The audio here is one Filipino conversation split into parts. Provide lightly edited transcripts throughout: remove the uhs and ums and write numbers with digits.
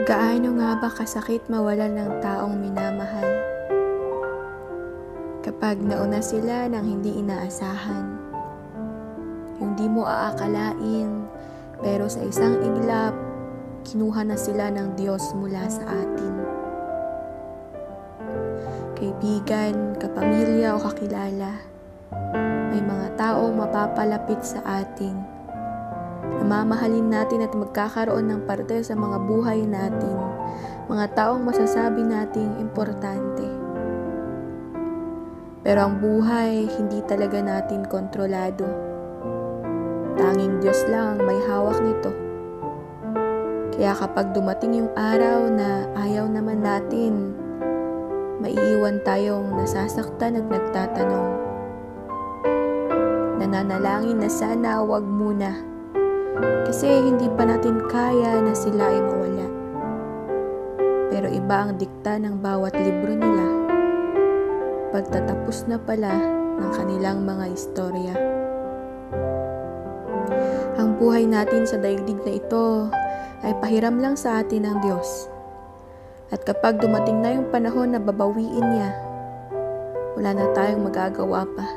Gaano nga ba kasakit mawalan ng taong minamahal? Kapag nauna sila ng hindi inaasahan, yung di mo aakalain, pero sa isang iglap, kinuha na sila ng Diyos mula sa atin. Kaibigan, kapamilya o kakilala, may mga taong mapapalapit sa atin, namamahalin natin at magkakaroon ng parte sa mga buhay natin, mga taong masasabi nating importante. Pero ang buhay, hindi talaga natin kontrolado. Tanging Diyos lang ang may hawak nito. Kaya kapag dumating yung araw na ayaw naman natin, maiiwan tayong nasasaktan at nagtatanong. Nananalangin na sana wag muna. Kasi hindi pa natin kaya na sila ay mawala. Pero iba ang dikta ng bawat libro nila. Pagtatapos na pala ng kanilang mga istorya. Ang buhay natin sa daigdig na ito ay pahiram lang sa atin ng Diyos. At kapag dumating na yung panahon na babawiin niya, wala na tayong magagawa pa.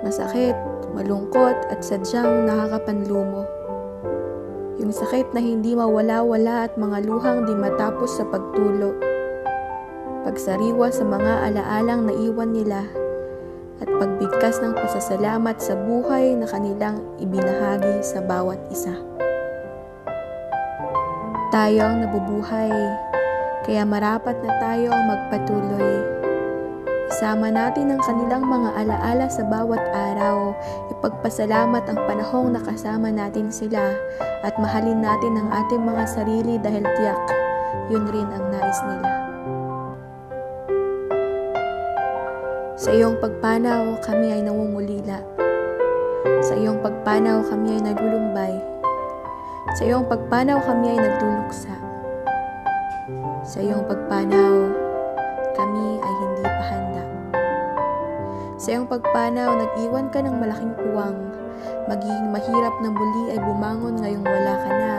Masakit, malungkot at sadyang nakakapanlumo. Yung sakit na hindi mawala-wala at mga luhang di matapos sa pagtulo. Pagsariwa sa mga alaalang naiwan nila at pagbigkas ng pasasalamat sa buhay na kanilang ibinahagi sa bawat isa. Tayo ang nabubuhay, kaya marapat na tayo ang magpatuloy. Isama natin ang kanilang mga alaala sa bawat araw, ipagpasalamat ang panahong nakasama natin sila at mahalin natin ang ating mga sarili dahil tiyak, yun rin ang nais nila. Sa iyong pagpanaw, kami ay nangungulila. Sa iyong pagpanaw, kami ay naglulumbay. Sa iyong pagpanaw, kami ay nagduluksa. Sa iyong pagpanaw, kami ay hindi pa handa. Sa iyong pagpanaw, nag-iwan ka ng malaking puwang. Magiging mahirap na muli ay bumangon ngayong wala ka na.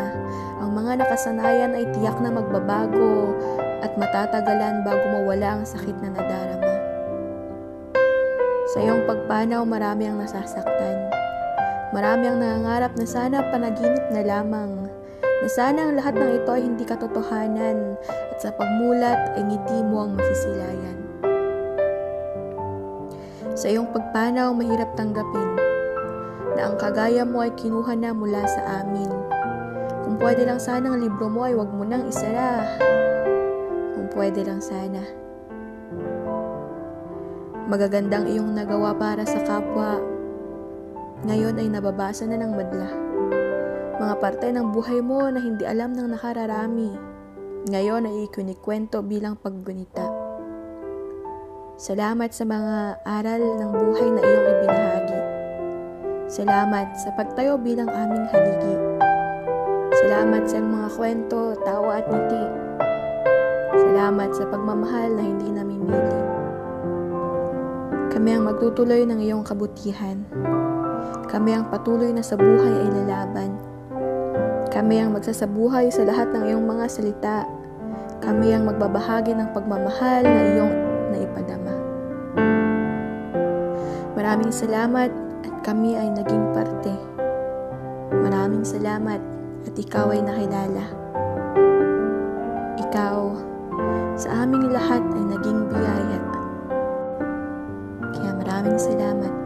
Ang mga nakasanayan ay tiyak na magbabago at matatagalan bago mawala ang sakit na nadarama. Sa iyong pagpanaw, marami ang nasasaktan. Marami ang nangangarap na sana panaginip na lamang. Na sana ang lahat ng ito ay hindi katotohanan at sa pagmulat ay ngiti mo ang masisilayan. Sa iyong pagpanaw, mahirap tanggapin na ang kagaya mo ay kinuha na mula sa amin. Kung pwede lang sana ang libro mo ay wag mo nang isara. Kung pwede lang sana. Magagandang iyong nagawa para sa kapwa. Ngayon ay nababasa na ng madla. Mga parte ng buhay mo na hindi alam ng nakararami. Ngayon ay ikinikwento bilang paggunita. Salamat sa mga aral ng buhay na iyong ibinahagi. Salamat sa pagtayo bilang aming haligi. Salamat sa mga kwento, tawa at ngiti. Salamat sa pagmamahal na hindi namimili. Kami ang magtutuloy ng iyong kabutihan. Kami ang patuloy na sa buhay ay lalaban. Kami ang magsasabuhay sa lahat ng iyong mga salita. Kami ang magbabahagi ng pagmamahal na iyong naipadama. Maraming salamat at kami ay naging parte. Maraming salamat at ikaw ay nakilala. Ikaw sa aming lahat ay naging biyaya. Kaya maraming salamat.